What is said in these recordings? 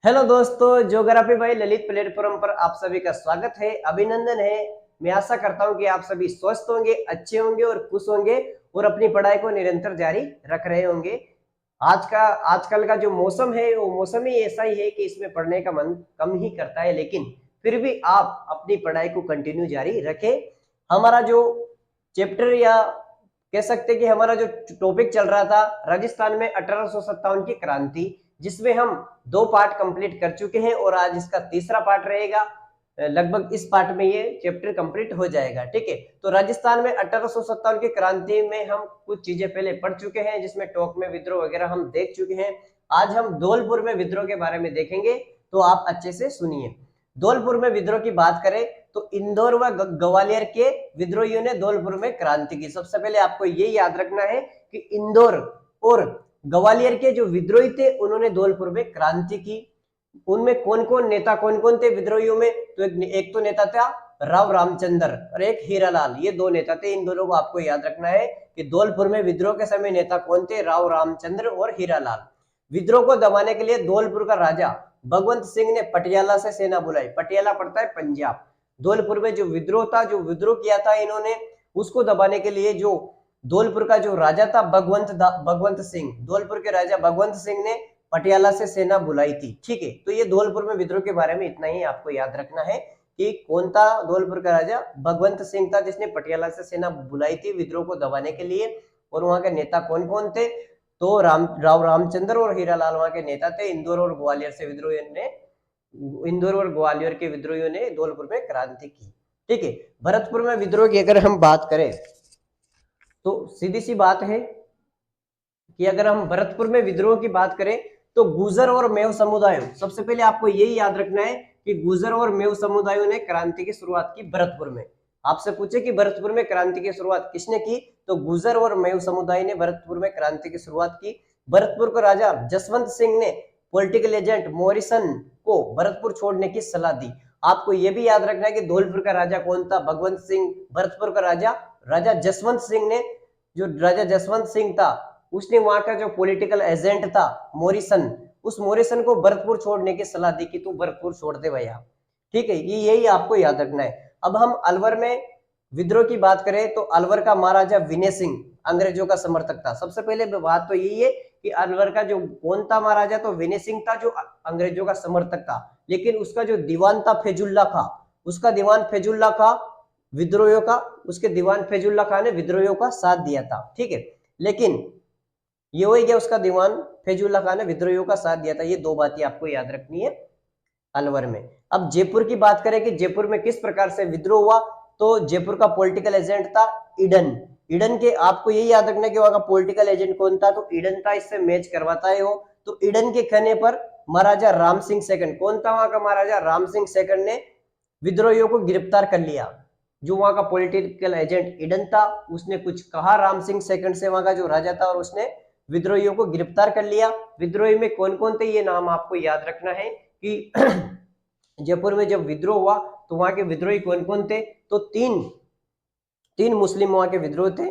Hello दोस्तों, geography by Lalit platform पर आप सभी का स्वागत है, अभिनंदन है। मैं आशा करता हूं कि आप सभी स्वस्थ होंगे, अच्छे होंगे और खुश होंगे और अपनी पढ़ाई को निरंतर जारी रख रहे होंगे। आजकल का जो मौसम है वो मौसम ही ऐसा ही है कि इसमें पढ़ने का मन कम ही करता है, लेकिन फिर भी आप अपनी पढ़ाई को कंटिन्यू जारी रखें। हमारा जो चैप्टर या कह सकते हैं कि हमारा जो टॉपिक चल रहा था राजस्थान में 1857 की क्रांति, जिसमें हम 2 पार्ट कंप्लीट कर चुके हैं और आज इसका तीसरा पार्ट रहेगा। लगभग इस पार्ट में ये चैप्टर कंप्लीट हो जाएगा। ठीक है, तो राजस्थान में 1857 की क्रांति में हम कुछ चीजें पहले पढ़ चुके हैं, जिसमें टोक में विद्रोह वगैरह हम देख चुके हैं। आज हम धौलपुर में विद्रोह के बारे में देखेंगे, तो आप अच्छे से सुनिए। धौलपुर में विद्रोह की बात करें तो इंदौर व ग्वालियर के विद्रोहियों ने धौलपुर में क्रांति की। सबसे पहले आपको ये याद रखना है कि इंदौर और ग्वालियर के जो विद्रोही थे उन्होंने धौलपुर में क्रांति की। उनमें कौन कौन नेता कौन कौन थे विद्रोहियों में? तो एक तो नेता था राव रामचंद्र और एक हीरालाल। ये 2 नेता थे। इन दोनों को आपको याद रखना है कि धौलपुर में विद्रोह के समय नेता कौन थे? राव रामचंद्र और हीरालाल। विद्रोह को दबाने के लिए धौलपुर का राजा भगवंत सिंह ने पटियाला से सेना बुलाई। पटियाला पड़ता है पंजाब। धौलपुर में जो विद्रोह था, जो विद्रोह किया था इन्होंने, उसको दबाने के लिए जो धौलपुर का जो राजा था भगवंत सिंह, धौलपुर के राजा भगवंत सिंह ने पटियाला से सेना बुलाई थी। ठीक है, तो ये धौलपुर में विद्रोह के बारे में इतना ही आपको याद रखना है कि कौन था धौलपुर का राजा? भगवंत सिंह था, जिसने पटियाला से सेना बुलाई थी विद्रोह को दबाने के लिए। और वहां के नेता कौन कौन थे? तो राव रामचंद्र और हीरालाल वहां के नेता थे। इंदौर और ग्वालियर के विद्रोहियों ने धौलपुर में क्रांति की। ठीक है, भरतपुर में विद्रोह की अगर हम बात करें तो सीधी सी बात है कि अगर हम भरतपुर में विद्रोह की बात करें तो गुर्जर और मेव समुदायों, सबसे पहले आपको यही याद रखना है कि गुर्जर और मेव समुदायों ने क्रांति की शुरुआत की भरतपुर में। आपसे पूछे कि भरतपुर में क्रांति की शुरुआत किसने की, तो गुर्जर और मेव समुदाय ने भरतपुर में क्रांति की शुरुआत की। भरतपुर को राजा जसवंत सिंह ने पॉलिटिकल एजेंट मॉरिसन को भरतपुर छोड़ने की सलाह दी। आपको यह भी याद रखना है कि धौलपुर का राजा कौन था? भगवंत सिंह। भरतपुर का राजा जसवंत सिंह ने, जो राजा जसवंत सिंह था उसने वहां का जो पॉलिटिकल एजेंट था मॉरिसन, उस मॉरिसन को भरतपुर छोड़ने की सलाह दी कि तू भरतपुर छोड़ दे भैया। ठीक है, ये यही आपको याद रखना है। अब हम अलवर में विद्रोह की बात करें तो अलवर का महाराजा विनय सिंह अंग्रेजों का समर्थक था। सबसे पहले बात तो यही है कि अलवर का जो कौन था महाराजा? तो विनय सिंह था, जो अंग्रेजों का समर्थक था। लेकिन उसका जो दीवान था फैजुल्ला खां, उसका दीवान फैजुल्ला खां विद्रोहियों का, उसके दीवान फैजुल्ला खां ने विद्रोहियों का साथ दिया था। ठीक है, लेकिन ये हो गया, उसका दीवान फैजुल्ला खान ने विद्रोहियों का साथ दिया था। ये 2 बातें आपको याद रखनी है अलवर में। अब जयपुर की बात करें कि जयपुर में किस प्रकार से विद्रोह हुआ, तो जयपुर का पॉलिटिकल एजेंट था ईडन। ईडन के आपको यही याद रखना है कि वहां का पॉलिटिकल एजेंट कौन था? तो ईडन था। इससे मैच करवाता है वो। तो ईडन के कहने पर महाराजा राम सिंह सेकंड, कौन था वहां का महाराजा? राम सिंह सेकंड ने विद्रोहियों को गिरफ्तार कर लिया। जो वहां का पॉलिटिकल एजेंट ईडन था उसने कुछ कहा राम सिंह सेकंड से, वहां का जो राजा था, और उसने विद्रोहियों को गिरफ्तार कर लिया। विद्रोही में कौन कौन थे ये नाम आपको याद रखना है कि जयपुर में जब विद्रोह हुआ तो वहां के विद्रोही कौन कौन थे? तो तीन मुस्लिम वहां के विद्रोह थे।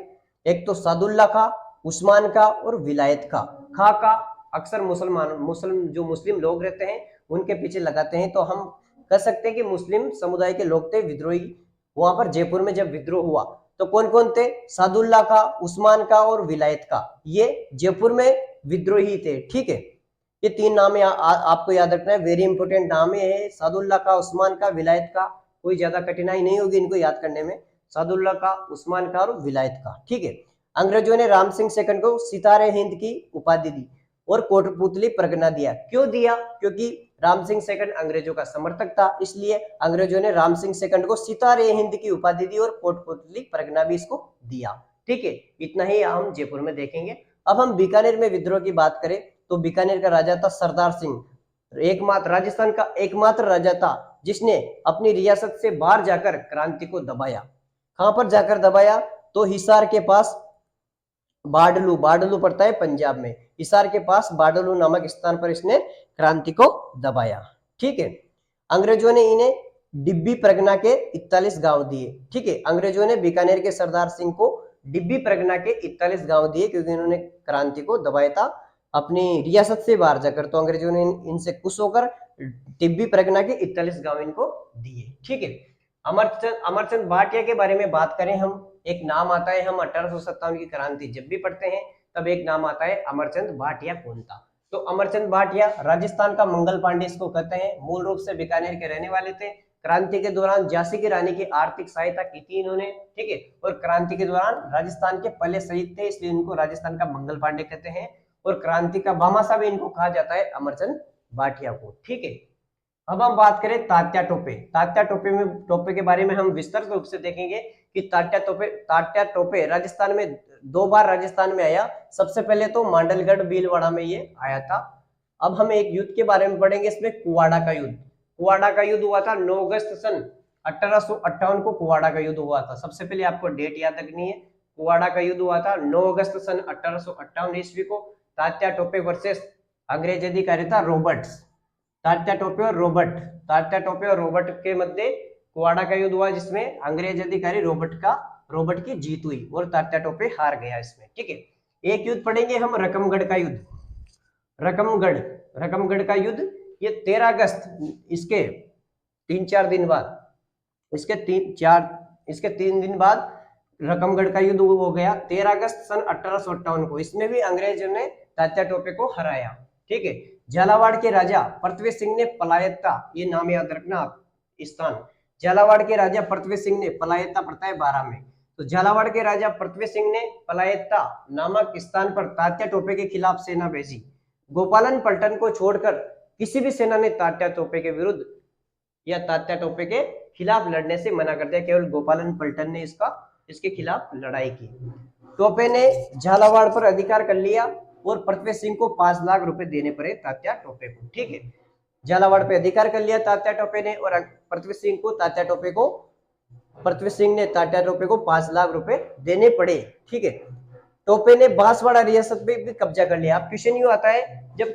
एक तो सादुल्ला खां, उस्मान खां और विलायत खां। खां का अक्सर मुस्लिम लोग रहते हैं उनके पीछे लगाते हैं, तो हम कह सकते हैं कि मुस्लिम समुदाय के लोग थे विद्रोही वहां पर जयपुर में जब विद्रोह हुआ। तो कौन कौन थे? सादुल्ला खां, उस्मान खां और विलायत खां, ये जयपुर में विद्रोही थे। ठीक है, ये 3 नाम आपको याद रखना है, वेरी इंपोर्टेंट नाम है। सादुल्ला खां, उस्मान खां, विलायत खां। कोई ज्यादा कठिनाई नहीं होगी इनको याद करने में। सादुल्ला खां, उस्मान खां और विलायत खां। ठीक है, अंग्रेजों ने राम सिंह सेकंड को सितारे हिंद की उपाधि दी और कोटपुतली परगना दिया। क्यों दिया? क्योंकि राम सिंह सेकंड अंग्रेजों का समर्थक था, इसलिए अंग्रेजों ने राम सिंह सेकंड को सितारे हिंद की उपाधि दी और कोटपुतली परगना भी इसको दिया। ठीक है, इतना ही हम जयपुर में देखेंगे। अब हम बीकानेर में विद्रोह की बात करें तो बीकानेर का राजा था सरदार सिंह। राजस्थान का एकमात्र राजा था जिसने अपनी रियासत से बाहर जाकर क्रांति को दबाया। कहां पर जाकर दबाया? तो हिसार के पास बाडलू पड़ता है पंजाब में। हिसार के पास बाडलू नामक स्थान पर इसने क्रांति को दबाया। ठीक है, अंग्रेजों ने इन्हें डिब्बी परगना के 41 गांव दिए। ठीक है, अंग्रेजों ने बीकानेर के सरदार सिंह को डिब्बी परगना के 41 गांव दिए क्योंकि इन्होंने क्रांति को दबाया था अपनी रियासत से बाहर जाकर। तो अंग्रेजों ने इनसे खुश होकर टिब्बी परगना के 41 गांव इनको दिए। ठीक है, अमरचंद भाटिया के बारे में बात करें हम, एक नाम आता है, हम 1857 की क्रांति जब भी पढ़ते हैं तब एक नाम आता है अमरचंद भाटिया कौन था। तो अमरचंद भाटिया राजस्थान का मंगल पांडे इसको कहते हैं, मूल रूप से बीकानेर के रहने वाले थे। क्रांति के दौरान झांसी की रानी की आर्थिक सहायता की थी इन्होंने। ठीक है, और क्रांति के दौरान राजस्थान के पहले शहीद थे, इसलिए इनको राजस्थान का मंगल पांडे कहते हैं। और क्रांति का भामाशाह भी इनको कहा जाता है, अमरचंद भाटिया को। ठीक है, अब हम बात करें तात्या टोपे। तात्या टोपे के बारे में हम विस्तृत रूप से देखेंगे कि तात्या टोपे राजस्थान में 2 बार राजस्थान में आया। सबसे पहले तो मांडलगढ़ भीलवाड़ा में ये आया था। अब हम एक युद्ध के बारे में पढ़ेंगे, इसमें कुवाड़ा का युद्ध। कुवाड़ा का युद्ध हुआ था 9 अगस्त सन 1858 को कुवाड़ा का युद्ध हुआ था। सबसे पहले आपको डेट याद रखनी है, कुवाड़ा का युद्ध हुआ था 9 अगस्त सन 1858 ईस्वी को। तात्या टोपे वर्सेस अंग्रेज अधिकारी था रॉबर्ट्स। तात्या टोपे और रॉबर्ट के मध्य कुवाड़ा का युद्ध हुआ, जिसमें अंग्रेज अधिकारी रॉबर्ट की जीत हुई और तात्या टोपे हार गया इसमें। ठीक है, एक युद्ध पढ़ेंगे हम, रकमगढ़ का युद्ध। रकमगढ़ का युद्ध ये 13 अगस्त, इसके 3 दिन बाद रकमगढ़ का युद्ध हो गया 13 अगस्त सन 1858 को। इसमें भी अंग्रेजों ने तात्या टोपे को हराया। ठीक है, झालावाड़ के राजा पृथ्वी सिंह ने पलायता, ये नाम याद रखना आप, स्थान झालावाड़ के राजा पृथ्वी सिंह ने, पलायता पड़ता है 12 में, तो झालावाड़ के राजा पृथ्वी सिंह ने पलायता नामक स्थान पर तात्या टोपे के खिलाफ सेना भेजी। गोपालन पलटन को छोड़कर किसी भी सेना ने तात्या टोपे के विरुद्ध या तात्या टोपे के खिलाफ लड़ने से मना कर दिया, केवल गोपालन पलटन ने इसके खिलाफ लड़ाई की। टोपे ने झालावाड़ पर अधिकार कर लिया और पृथ्वी सिंह को 5 लाख रुपए देने पड़े तात्या टोपे को। ठीक है, झालावाड़ पे अधिकार कर लिया तात्या टोपे ने, और पृथ्वी सिंह ने तात्या टोपे को 5 लाख रुपए देने पड़े। ठीक है, टोपे ने बांसवाड़ा रियासत पे भी कब्जा कर लिया। अब क्वेश्चन यूं आता है, जब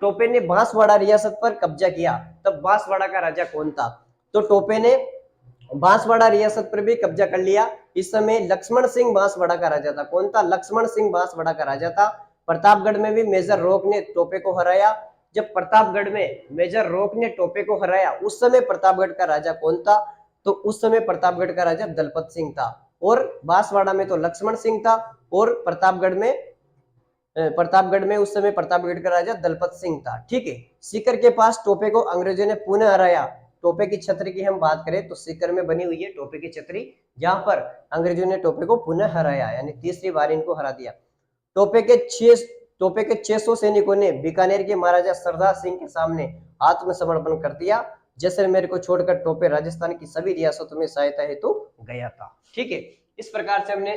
टोपे ने बांसवाड़ा रियासत पर कब्जा किया तब बांसवाड़ा का राजा कौन था? तो टोपे ने बांसवाड़ा रियासत पर भी कब्जा कर लिया। इस समय लक्ष्मण सिंह बांसवाड़ा का राजा था। कौन था? लक्ष्मण सिंह बांसवाड़ा का राजा था। प्रतापगढ़ में भी मेजर रोक ने टोपे को हराया। जब प्रतापगढ़ में मेजर रोक ने टोपे को हराया, उस समय प्रतापगढ़ का राजा कौन था? तो उस समय प्रतापगढ़ का राजा दलपत सिंह था, और बांसवाड़ा में तो लक्ष्मण सिंह था, और प्रतापगढ़ में उस समय प्रतापगढ़ का राजा दलपत सिंह था। ठीक है, सीकर के पास टोपे को अंग्रेजों ने पुनः हराया। टोपे की छतरी की हम बात करें तो सीकर में बनी हुई है टोपे की छतरी, जहां पर अंग्रेजों ने टोपे को पुनः हराया, यानी तीसरी बार इनको हरा दिया। टोपे के 600 सैनिकों ने बीकानेर के महाराजा सरदार सिंह के सामने आत्मसमर्पण कर दिया। जैसलमेर को छोड़कर टोपे राजस्थान की सभी रियासतों में सहायता हेतु गया था। ठीक है, इस प्रकार से हमने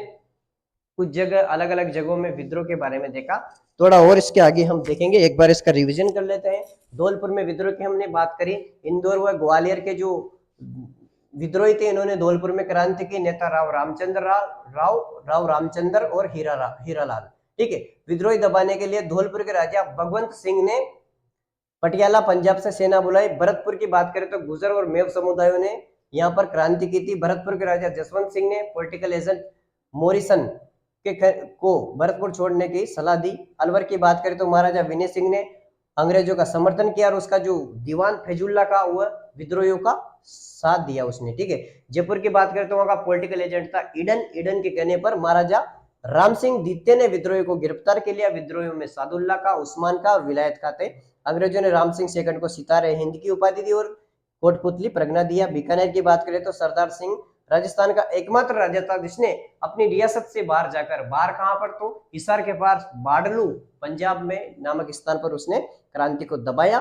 कुछ जगह, अलग अलग जगहों में विद्रोह के बारे में देखा। थोड़ा और इसके आगे हम देखेंगे, एक बार इसका रिवीजन कर लेते हैं। धौलपुर में विद्रोह की हमने बात करी। इंदौर व ग्वालियर के जो विद्रोही थे, इन्होंने धौलपुर में क्रांति की। नेता राव रामचंद्र और हीरालाल। ठीक है, विद्रोही दबाने के लिए धौलपुर के राजा भगवंत सिंह ने पटियाला पंजाब से सेना बुलाई। भरतपुर की बात करें तो गुर्जर और मेव समुदायों ने यहाँ पर क्रांति की थी। भरतपुर के राजा जसवंत सिंह ने पॉलिटिकल एजेंट मोरिसन को भरतपुर छोड़ने की सलाह दी। अलवर की बात करें तो महाराजा विनय सिंह ने अंग्रेजों का समर्थन किया, और उसका जो दीवान फैजुल्ला का हुआ विद्रोहियों का साथ दिया उसने। ठीक है, जयपुर की बात करें तो वहां का पॉलिटिकल एजेंट था ईडन के कहने पर महाराजा राम सिंह द्वितीय ने विद्रोहियों को गिरफ्तार कर लिया। विद्रोहियों में सादुल्ला का, उस्मान का और विलायत का थे। अंग्रेजों ने राम सिंह सेकंड को सितारे हिंद की उपाधि दी और कोटपुतली परगना दिया। बीकानेर की बात करें तो सरदार सिंह राजस्थान का एकमात्र राजा था जिसने अपनी रियासत से बाहर जाकर, बाहर कहां पर, तो हिसार के पास बाडलू पंजाब में नामक स्थान पर उसने क्रांति को दबाया।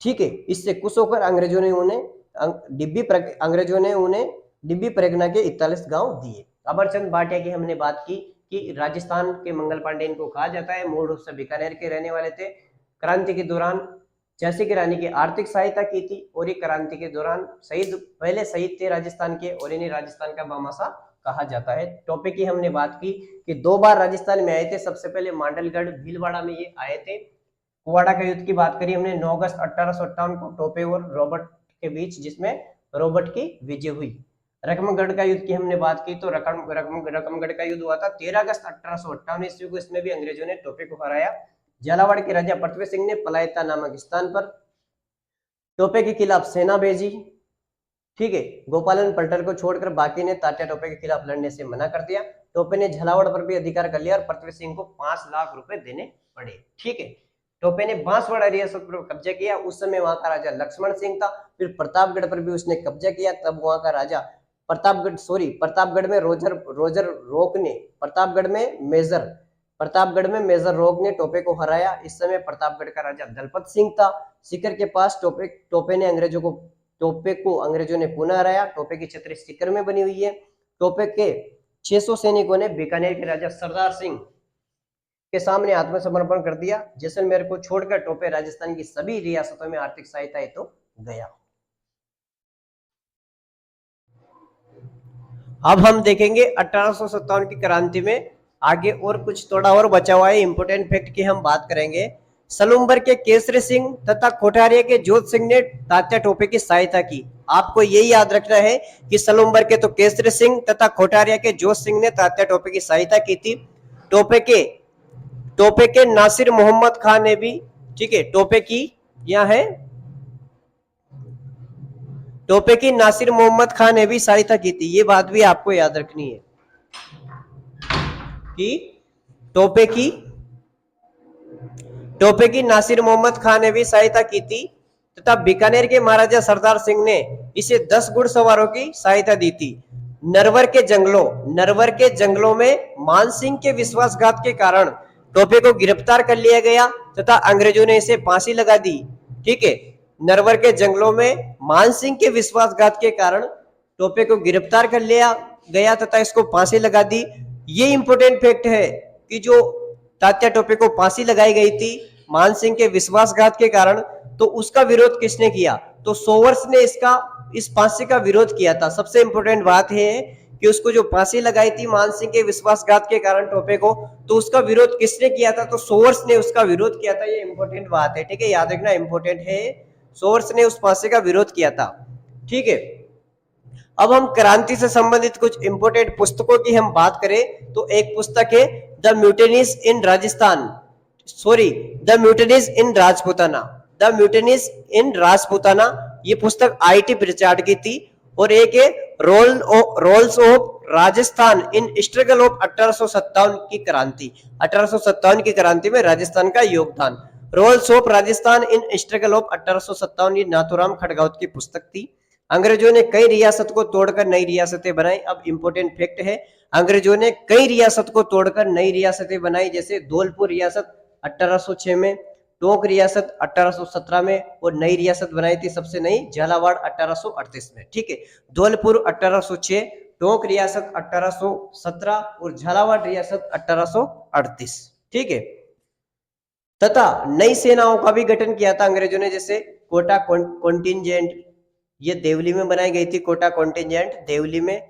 ठीक है, इससे खुश होकर अंग्रेजों ने उन्हें डिब्बी परगना के 41 गांव दिए। अमरचंद भाटिया की हमने बात की कि राजस्थान के मंगल पांडे इनको कहा जाता है, मूल रूप से बीकानेर के रहने वाले थे। क्रांति के दौरान झांसी की रानी की आर्थिक सहायता की थी, और ये क्रांति के दौरान पहले शहीद थे राजस्थान के, और इन्हें राजस्थान का भामाशाह कहा जाता है। टोपे की हमने बात की कि 2 बार राजस्थान में आए थे। सबसे पहले मांडलगढ़ भीलवाड़ा में ये आए थे। कुवाड़ा का युद्ध की बात करी हमने 9 अगस्त 1858 को टोपे और रॉबर्ट के बीच, जिसमें रॉबर्ट की विजय हुई। रकमगढ़ का युद्ध की हमने बात की तो रकमगढ़ का युद्ध हुआ था 13 अगस्त 1858 ईस्वी को। इसमें भी अंग्रेजों ने टोपे को हराया। झालावाड़ के राजा पृथ्वी सिंह ने पलायता नामक स्थान पर टोपे के खिलाफ सेना भेजी, ठीक है। गोपालन पलटन को छोड़कर बाकी ने तात्या टोपे के खिलाफ लड़ने से मना कर दिया। टोपे ने झालावाड़ पर भी अधिकार कर लिया और पृथ्वी सिंह को 5 लाख रुपए देने पड़े, ठीक है। टोपे ने बांसवाड़ा रियासत पर कब्जा किया। उस समय वहां का राजा लक्ष्मण सिंह था। फिर प्रतापगढ़ पर भी उसने कब्जा किया, तब वहां का राजा प्रतापगढ़ में रोजर रोक ने प्रतापगढ़ में मेजर रोक ने टोपे को हराया। इस समय प्रतापगढ़ का राजा दलपत सिंह था। सीकर के पास टोपे को अंग्रेजों ने पुनः हराया। टोपे की छतरी सीकर में बनी हुई है। टोपे के 600 सैनिकों ने बीकानेर के राजा सरदार सिंह के सामने आत्मसमर्पण कर दिया। जैसलमेर को छोड़कर टोपे राजस्थान की सभी रियासतों में आर्थिक सहायता हेतु गया। अब हम देखेंगे 1857 की क्रांति में आगे और कुछ थोड़ा और बचा हुआ है। इंपोर्टेंट फैक्ट की हम बात करेंगे। सलूम्बर के केसरी सिंह तथा कोठारिया के जोत सिंह ने तात्या टोपे की सहायता की। आपको यही याद रखना है कि सलूम्बर के तो केसरी सिंह तथा कोठारिया के जोत सिंह ने तात्या टोपे की सहायता की थी। टोपे के नासिर मोहम्मद खान ने भी, ठीक है, टोपे की नासिर मोहम्मद खान ने भी सहायता की थी। ये बात भी आपको याद रखनी है कि टोपे की नासिर मोहम्मद खान ने भी सहायता की थी तथा बीकानेर के महाराजा सरदार सिंह ने इसे 10 घुड़सवारों की सहायता दी थी। नरवर के जंगलों में मानसिंह के विश्वासघात के कारण टोपे को गिरफ्तार कर लिया गया तथा अंग्रेजों ने इसे फांसी लगा दी, ठीक है। नरवर के जंगलों में मानसिंह के विश्वासघात के कारण टोपे को गिरफ्तार कर लिया गया तथा इसको फांसी लगा दी। ये इंपोर्टेंट फैक्ट है कि जो तात्या टोपे को फांसी लगाई गई थी मानसिंह के विश्वासघात के कारण, तो उसका विरोध किसने किया? तो सोवर्स ने इस फांसी का विरोध किया था। सबसे इंपोर्टेंट बात है कि उसको जो फांसी लगाई थी मानसिंह के विश्वासघात के कारण टोपे को, तो उसका विरोध किसने किया था? तो सोवर्स ने उसका विरोध किया था। ये इंपोर्टेंट बात है, ठीक है, याद रखना, इंपोर्टेंट है। सोवर्स ने उस फांसी का विरोध किया था, ठीक है। अब हम क्रांति से संबंधित कुछ इंपोर्टेंट पुस्तकों की हम बात करें तो एक पुस्तक है द म्यूटेनीज इन राजपूताना। ये पुस्तक आईटी प्रिचार्ड की थी। और एक है roles of Rajasthan in struggle of 1857 की क्रांति। 1857 की क्रांति में राजस्थान का योगदान। Roles of Rajasthan in struggle of 1857 ये नाथूराम खड़गावत की पुस्तक थी। अंग्रेजों ने कई रियासत को तोड़कर नई रियासतें बनाई। अब इंपोर्टेंट फैक्ट है, अंग्रेजों ने कई रियासत को तोड़कर नई रियासतें बनाई, जैसे धौलपुर रियासत 1806 में, टोंक रियासत 1817 में, और नई रियासत बनाई थी सबसे नई झालावाड़ 1838 में, ठीक है। धौलपुर 1806, टोंक रियासत 1817 और झालावाड़ रियासत 1838, ठीक है। तथा नई सेनाओं का भी गठन किया था अंग्रेजों ने, जैसे कोटा कॉन्टिंजेंट, ये देवली में बनाई गई थी। कोटा कॉन्टिंजेंट देवली में,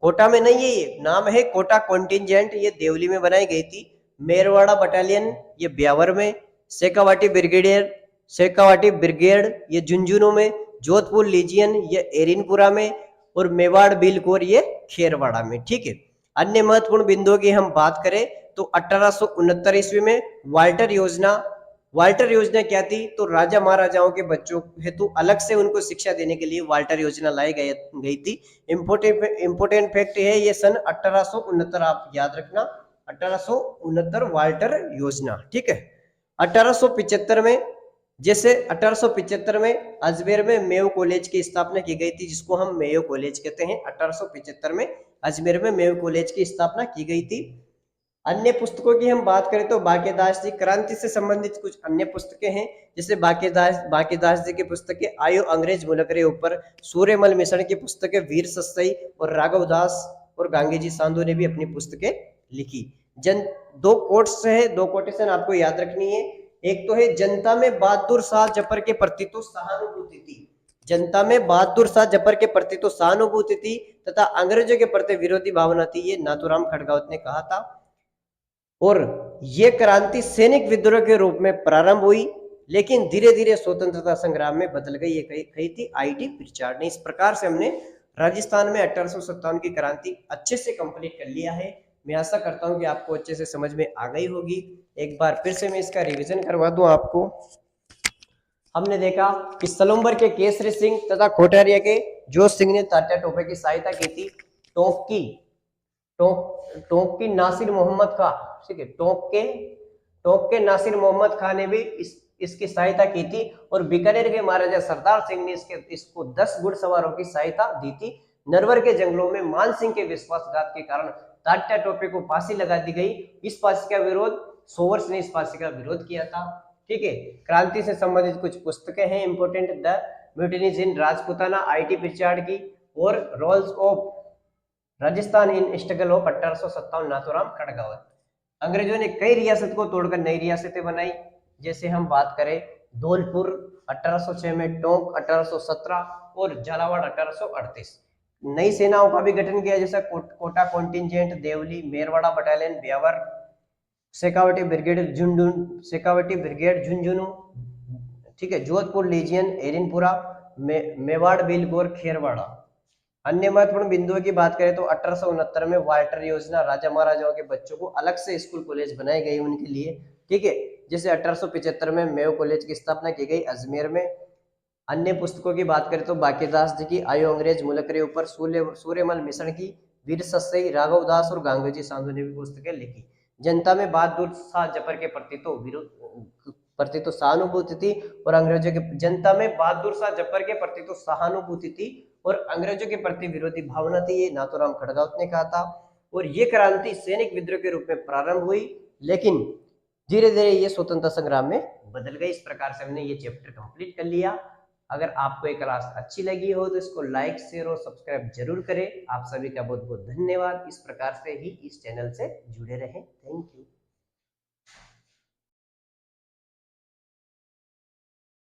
कोटा में नहीं है, ये नाम है कोटा कॉन्टिंजेंट, ये देवली में बनाई गई थी। मेरवाड़ा बटालियन ये ब्यावर में, शेखावाटी ब्रिगेड ये झुंझुनू में, जोधपुर लीजियन ये एरिनपुरा में, और मेवाड़ बिलकोर ये खेरवाड़ा में, ठीक है। अन्य महत्वपूर्ण बिंदुओं की हम बात करें तो 1869 ईस्वी में वाल्टर योजना क्या थी? तो राजा महाराजाओं के बच्चों हेतु अलग से उनको शिक्षा देने के लिए वाल्टर योजना लाई गई थी। इंपोर्टेंट फैक्ट है ये सन 1869, आप याद रखना, 1869 वाल्टर योजना, ठीक है। 1875 में अजमेर में मेयो कॉलेज की स्थापना की गई थी, जिसको हम मेयो कॉलेज कहते हैं। 1875 में अजमेर में मेयो कॉलेज की स्थापना की गई थी। अन्य पुस्तकों की हम बात करें तो बांकेदास जी, क्रांति से संबंधित कुछ अन्य पुस्तकें हैं, जैसे बांकेदास जी की पुस्तक है आयो अंग्रेज मुल्क रे ऊपर, सूर्यमल मिश्रण की पुस्तक है वीर सस्सई, और राघव दास और गांगी जी सांधो ने भी अपनी पुस्तकें लिखी। दो कोटेशन आपको याद रखनी है। एक तो है जनता में बहादुर शाह जफर के प्रति तो सहानुभूति थी, जनता में बहादुर शाह जफर के प्रति तो सहानुभूति थी तथा अंग्रेजों के प्रति विरोधी भावना थी, ये नाथूराम खड़गावत ने कहा था। और ये क्रांति सैनिक विद्रोह के रूप में प्रारंभ हुई, लेकिन धीरे धीरे स्वतंत्रता संग्राम में बदल गई। ये कही थी आईटी प्रिचार्ड ने। इस प्रकार से हमने राजस्थान में 1857 की क्रांति अच्छे से कंप्लीट कर लिया है। मैं आशा करता हूं कि आपको अच्छे से समझ में आ गई होगी। एक बार फिर से मैं इसका रिवीजन करवा दूं आपको। हमने देखा कि सलूम्बर के केसरी सिंह तथा कोठारिया के जोश सिंह ने तात्या टोपे की सहायता की थी। टोंक की नासिर मोहम्मद खां, ठीक है, टोंक के नासिर मोहम्मद खां ने भी इसकी सहायता की थी। और बीकानेर के महाराजा सरदार सिंह ने इसको 10 घुड़सवारों की सहायता दी थी। नरवर के जंगलों में मान सिंह के विश्वासघात के कारण तात्या टोपे को फांसी लगा दी गई। इस फांसी का विरोध सोवर्स ने इस फांसी का विरोध किया था। ठीक है, क्रांति से संबंधित कुछ पुस्तकें हैं important, the mutinies in Rajputana I T Prichard की, और roles of Rajasthan in struggle of 1857 Nathuram Khadgawat. अंग्रेजों ने कई रियासत को तोड़कर नई रियासतें बनाई। जैसे हम बात करें धौलपुर 1806 में, टोंक 1817 और झालावाड़ 1838। नई सेनाओं का भी गठन किया, जैसे Kota contingent, Deoli, Merwara battalion, Beawar, Shekhawati brigade Jhunjhunu, ठीक है, जोधपुर लीजियन, एरिनपुरा, मेवाड़, बिलगोर, खेरवाड़ा। अन्य महत्वपूर्ण बिंदुओं की बात करें तो 1869 में वाल्टर योजना, राजा महाराजाओं के बच्चों को अलग से स्कूल कॉलेज बनाए गए उनके लिए। ठीक है, जैसे 1875 में मेयो कॉलेज की स्थापना की गई अजमेर में। अन्य पुस्तकों की बात करें तो बाकीदास जी की आयो अंग्रेज मुल्क रे ऊपर, सूर्यमल मिश्रण की वीर सस्सई, राघव दास और गांगोजी सांधु ने भी पुस्तकें लिखी। जनता में बहादुर शाह जफर के प्रति तो सहानुभूति थी, और अंग्रेजों के जनता में बहादुर शाह जफर के प्रति तो सहानुभूति थी और अंग्रेजों के प्रति विरोधी भावना थी, ये नाथूराम खड़गावत ने कहा था। और ये क्रांति सैनिक विद्रोह के रूप में प्रारंभ हुई, लेकिन धीरे धीरे ये स्वतंत्रता संग्राम में बदल गई। इस प्रकार से हमने ये चैप्टर कंप्लीट कर लिया। अगर आपको ये क्लास अच्छी लगी हो तो इसको लाइक, शेयर और सब्सक्राइब जरूर करें। आप सभी का बहुत बहुत धन्यवाद। इस प्रकार से ही इस चैनल से जुड़े रहें। Thank you.